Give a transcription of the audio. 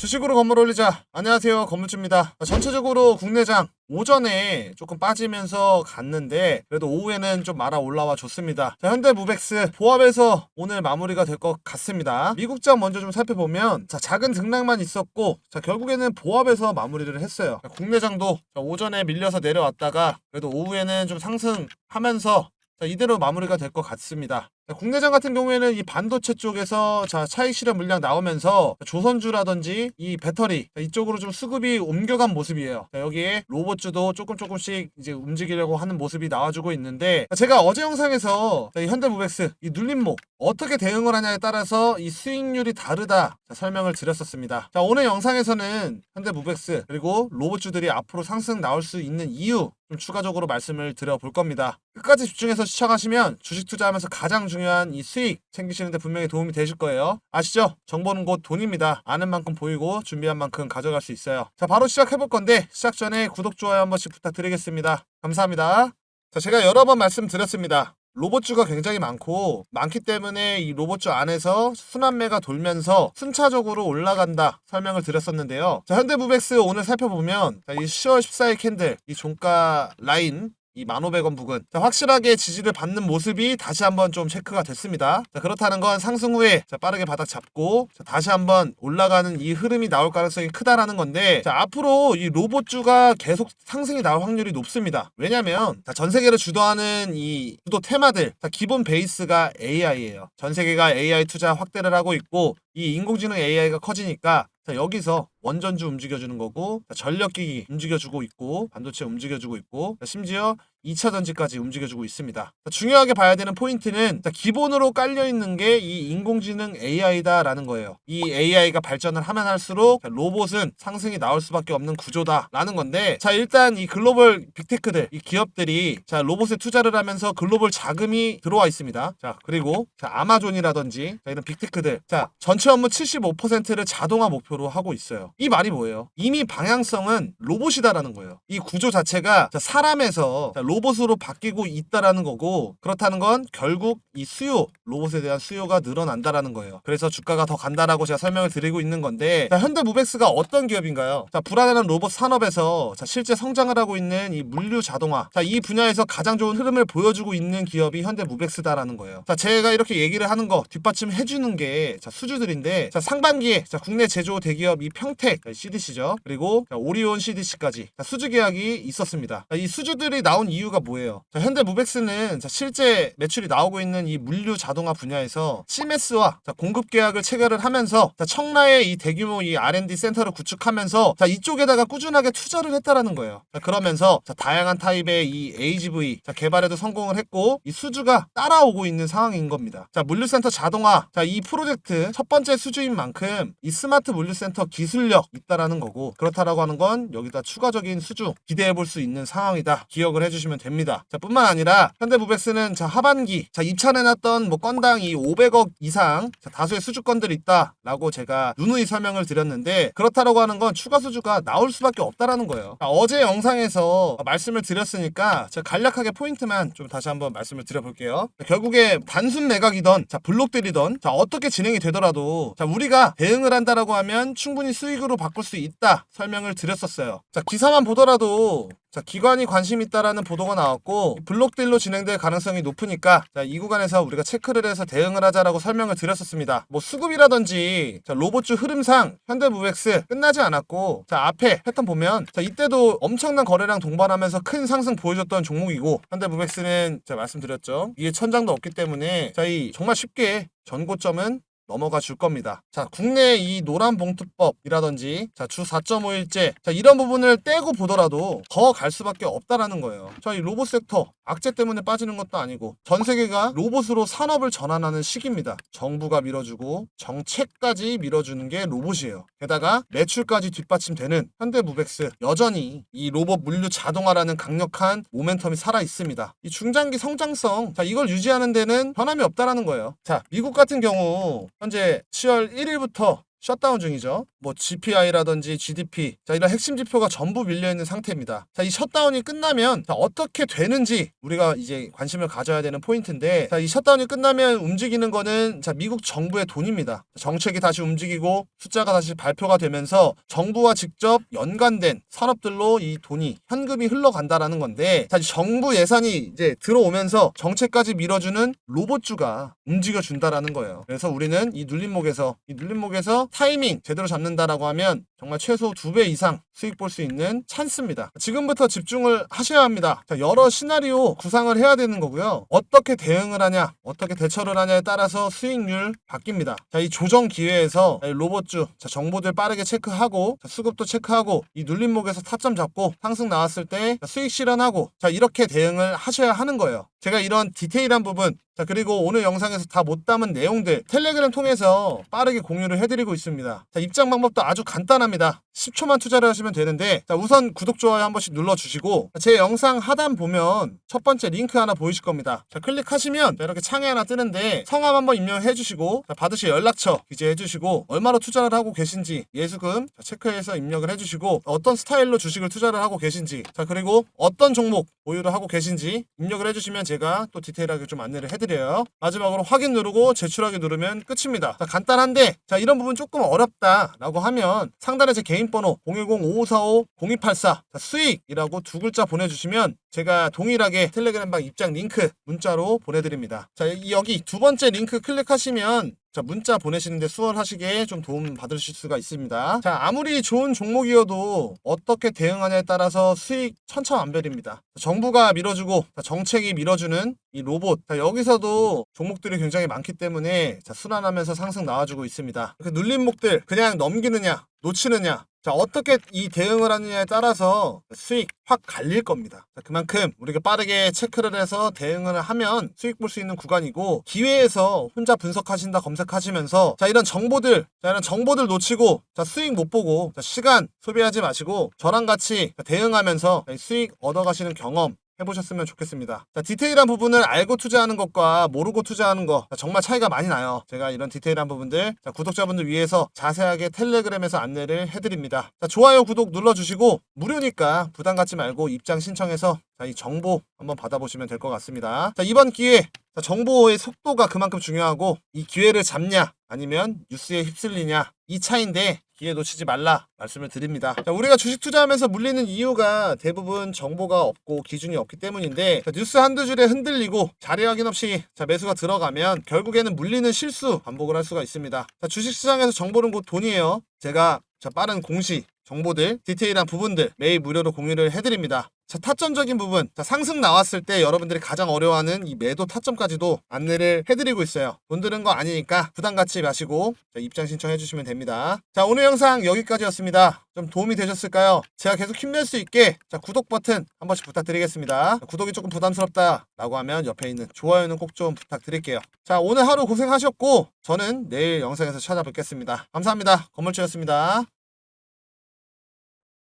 주식으로 건물 올리자. 안녕하세요, 건물주입니다. 전체적으로 국내장 오전에 조금 빠지면서 갔는데 그래도 오후에는 좀 말아 올라와 줬습니다. 자, 현대무벡스 보합에서 오늘 마무리가 될 것 같습니다. 미국장 먼저 좀 살펴보면 작은 등락만 있었고 결국에는 보합에서 마무리를 했어요. 국내장도 오전에 밀려서 내려왔다가 그래도 오후에는 좀 상승하면서 이대로 마무리가 될 것 같습니다. 국내장 같은 경우에는 이 반도체 쪽에서 차익 실현 물량 나오면서 조선주라든지 이 배터리 이쪽으로 좀 수급이 옮겨간 모습이에요. 여기에 로봇주도 조금씩 이제 움직이려고 하는 모습이 나와주고 있는데, 제가 어제 영상에서 이 현대무벡스 이 눌림목 어떻게 대응을 하냐에 따라서 이 수익률이 다르다 설명을 드렸었습니다. 오늘 영상에서는 현대무벡스 그리고 로봇주들이 앞으로 상승 나올 수 있는 이유 좀 추가적으로 말씀을 드려볼 겁니다. 끝까지 집중해서 시청하시면 주식 투자하면서 가장 중요한 이 수익 챙기시는데 분명히 도움이 되실 거예요. 아시죠? 정보는 곧 돈입니다. 아는 만큼 보이고 준비한 만큼 가져갈 수 있어요. 바로 시작해볼 건데 시작 전에 구독, 좋아요 한 번씩 부탁드리겠습니다. 감사합니다. 제가 여러 번 말씀드렸습니다. 로봇주가 굉장히 많기 때문에 이 로봇주 안에서 순환매가 돌면서 순차적으로 올라간다 설명을 드렸었는데요. 현대무벡스 오늘 살펴보면 이 10월 14일 캔들 이 종가 라인 이 1,500원 부근 확실하게 지지를 받는 모습이 다시 한번 좀 체크가 됐습니다. 그렇다는 건 상승 후에 빠르게 바닥 잡고 다시 한번 올라가는 이 흐름이 나올 가능성이 크다라는 건데, 앞으로 이 로봇주가 계속 상승이 나올 확률이 높습니다. 왜냐면 전 세계를 주도하는 이 주도 테마들 기본 베이스가 AI예요. 전 세계가 AI 투자 확대를 하고 있고 이 인공지능 AI가 커지니까 여기서 원전주 움직여주는 거고, 전력기기 움직여주고 있고, 반도체 움직여주고 있고, 심지어 2차 전지까지 움직여주고 있습니다. 중요하게 봐야 되는 포인트는 기본으로 깔려있는 게 이 인공지능 AI다라는 거예요. 이 AI가 발전을 하면 할수록 로봇은 상승이 나올 수밖에 없는 구조다라는 건데, 일단 이 글로벌 빅테크들, 이 기업들이 로봇에 투자를 하면서 글로벌 자금이 들어와 있습니다. 그리고 아마존이라든지 이런 빅테크들 전체 업무 75%를 자동화 목표로 하고 있어요. 이 말이 뭐예요? 이미 방향성은 로봇이다라는 거예요. 이 구조 자체가 사람에서 로봇으로 바뀌고 있다라는 거고, 그렇다는 건 결국 이 수요, 로봇에 대한 수요가 늘어난다라는 거예요. 그래서 주가가 더 간다라고 제가 설명을 드리고 있는 건데, 현대무벡스가 어떤 기업인가요? 불안한 로봇 산업에서 실제 성장을 하고 있는 이 물류 자동화, 이 분야에서 가장 좋은 흐름을 보여주고 있는 기업이 현대무벡스다라는 거예요. 제가 이렇게 얘기를 하는 거 뒷받침 해주는 게 수주들인데, 상반기에 국내 제조 대기업 이 평택 CDC죠. 그리고 오리온 CDC까지 수주 계약이 있었습니다. 이 수주들이 나온 이유가 뭐예요? 현대무벡스는 실제 매출이 나오고 있는 이 물류 자동화 분야에서 시메스와 공급 계약을 체결을 하면서 청라에 이 대규모 이 R&D 센터를 구축하면서 이쪽에다가 꾸준하게 투자를 했다라는 거예요. 그러면서 다양한 타입의 이 AGV 개발에도 성공을 했고 이 수주가 따라오고 있는 상황인 겁니다. 물류센터 자동화 이 프로젝트 첫 번째 수주인 만큼 이 스마트 물류센터 기술력 있다라는 거고, 그렇다라고 하는 건 여기다 추가적인 수주 기대해 볼 수 있는 상황이다 기억을 해주시면 됩니다. 뿐만 아니라 현대무벡스는 하반기 입찰해놨던 건당 이 500억 이상 다수의 수주권들이 있다라고 제가 누누이 설명을 드렸는데, 그렇다라고 하는 건 추가 수주가 나올 수밖에 없다라는 거예요. 어제 영상에서 말씀을 드렸으니까 제가 간략하게 포인트만 좀 다시 한번 말씀을 드려볼게요. 결국에 단순 매각이던 블록들이던 어떻게 진행이 되더라도 우리가 대응을 한다라고 하면 충분히 수익으로 바꿀 수 있다 설명을 드렸었어요. 기사만 보더라도 기관이 관심 있다라는 보도가 나왔고 블록딜로 진행될 가능성이 높으니까 이 구간에서 우리가 체크를 해서 대응을 하자라고 설명을 드렸었습니다. 수급이라든지 로봇주 흐름상 현대무벡스 끝나지 않았고 앞에 패턴 보면 이때도 엄청난 거래량 동반하면서 큰 상승 보여줬던 종목이고, 현대무벡스는 제가 말씀드렸죠. 이게 천장도 없기 때문에 이 정말 쉽게 전고점은 넘어가 줄 겁니다. 국내 이 노란 봉투법이라든지 주 4.5일제 이런 부분을 떼고 보더라도 더 갈 수밖에 없다라는 거예요. 이 로봇 섹터 악재 때문에 빠지는 것도 아니고 전 세계가 로봇으로 산업을 전환하는 시기입니다. 정부가 밀어주고 정책까지 밀어주는 게 로봇이에요. 게다가 매출까지 뒷받침되는 현대무벡스 여전히 이 로봇 물류 자동화라는 강력한 모멘텀이 살아 있습니다. 이 중장기 성장성 이걸 유지하는 데는 변함이 없다라는 거예요. 미국 같은 경우 현재 10월 1일부터 셧다운 중이죠. 뭐 GPI라든지 GDP, 자 이런 핵심 지표가 전부 밀려있는 상태입니다. 자, 이 셧다운이 끝나면 자, 어떻게 되는지 우리가 이제 관심을 가져야 되는 포인트인데, 자, 이 셧다운이 끝나면 움직이는 거는 자, 미국 정부의 돈입니다. 정책이 다시 움직이고 숫자가 다시 발표가 되면서 정부와 직접 연관된 산업들로 이 돈이 현금이 흘러간다라는 건데, 자, 정부 예산이 이제 들어오면서 정책까지 밀어주는 로봇주가 움직여준다라는 거예요. 그래서 우리는 이 눌림목에서 타이밍 제대로 잡는다라고 하면 정말 최소 2배 이상 수익 볼 수 있는 찬스입니다. 지금부터 집중을 하셔야 합니다. 자, 여러 시나리오 구상을 해야 되는 거고요. 어떻게 대응을 하냐, 어떻게 대처를 하냐에 따라서 수익률 바뀝니다. 자, 이 조정 기회에서 로봇주, 자, 정보들 빠르게 체크하고, 자, 수급도 체크하고, 이 눌림목에서 타점 잡고 상승 나왔을 때 수익 실현하고, 자, 이렇게 대응을 하셔야 하는 거예요. 제가 이런 디테일한 부분, 자, 그리고 오늘 영상에서 다 못 담은 내용들 텔레그램 통해서 빠르게 공유를 해드리고 있습니다. 자, 입장 방법도 아주 간단합니다. 10초만 투자를 하시면 되는데, 자, 우선 구독, 좋아요 한 번씩 눌러주시고, 제 영상 하단 보면 첫 번째 링크 하나 보이실 겁니다. 자, 클릭하시면 이렇게 창이 하나 뜨는데 성함 한번 입력해 주시고, 자, 받으실 연락처 기재해 주시고, 얼마로 투자를 하고 계신지 예수금 자, 체크해서 입력을 해 주시고, 어떤 스타일로 주식을 투자를 하고 계신지, 자, 그리고 어떤 종목 보유를 하고 계신지 입력을 해 주시면 제가 또 디테일하게 좀 안내를 해드려요. 마지막으로 확인 누르고 제출하기 누르면 끝입니다. 자, 간단한데, 자, 이런 부분 조금 어렵다라고 하면 상단에 제 개인 번호 010-5545-0284 수익이라고 두 글자 보내주시면 제가 동일하게 텔레그램방 입장 링크 문자로 보내드립니다. 자, 여기 두 번째 링크 클릭하시면 자, 문자 보내시는데 수월하시게 좀 도움 받으실 수가 있습니다. 자, 아무리 좋은 종목이어도 어떻게 대응하냐에 따라서 수익 천차만별입니다. 정부가 밀어주고 자, 정책이 밀어주는 이 로봇, 자, 여기서도 종목들이 굉장히 많기 때문에 자, 순환하면서 상승 나와주고 있습니다. 그 눌림목들 그냥 넘기느냐 놓치느냐, 자, 어떻게 이 대응을 하느냐에 따라서 수익 확 갈릴 겁니다. 자, 그만큼 우리가 빠르게 체크를 해서 대응을 하면 수익 볼 수 있는 구간이고, 기회에서 혼자 분석하신다 검색하시면서 자, 이런 정보들 놓치고 자, 수익 못 보고 자, 시간 소비하지 마시고 저랑 같이 대응하면서 수익 얻어가시는 경험 해보셨으면 좋겠습니다. 자, 디테일한 부분을 알고 투자하는 것과 모르고 투자하는 거 정말 차이가 많이 나요. 제가 이런 디테일한 부분들 자, 구독자분들 위해서 자세하게 텔레그램에서 안내를 해드립니다. 자, 좋아요, 구독 눌러주시고 무료니까 부담 갖지 말고 입장 신청해서 자, 이 정보 한번 받아보시면 될 것 같습니다. 자, 이번 기회 자, 정보의 속도가 그만큼 중요하고 이 기회를 잡냐 아니면 뉴스에 휩쓸리냐 이 차이인데 기회 놓치지 말라 말씀을 드립니다. 자, 우리가 주식 투자하면서 물리는 이유가 대부분 정보가 없고 기준이 없기 때문인데, 자, 뉴스 한두 줄에 흔들리고 자리 확인 없이 자, 매수가 들어가면 결국에는 물리는 실수 반복을 할 수가 있습니다. 자, 주식시장에서 정보는 곧 돈이에요. 제가 자, 빠른 공시 정보들 디테일한 부분들 매일 무료로 공유를 해드립니다. 자, 타점적인 부분, 자, 상승 나왔을 때 여러분들이 가장 어려워하는 이 매도 타점까지도 안내를 해드리고 있어요. 돈 드는 거 아니니까 부담 갖지 마시고 자, 입장 신청해 주시면 됩니다. 자, 오늘 영상 여기까지였습니다. 좀 도움이 되셨을까요? 제가 계속 힘낼 수 있게 자, 구독 버튼 한 번씩 부탁드리겠습니다. 자, 구독이 조금 부담스럽다 라고 하면 옆에 있는 좋아요는 꼭 좀 부탁드릴게요. 자, 오늘 하루 고생하셨고 저는 내일 영상에서 찾아뵙겠습니다. 감사합니다. 건물주였습니다.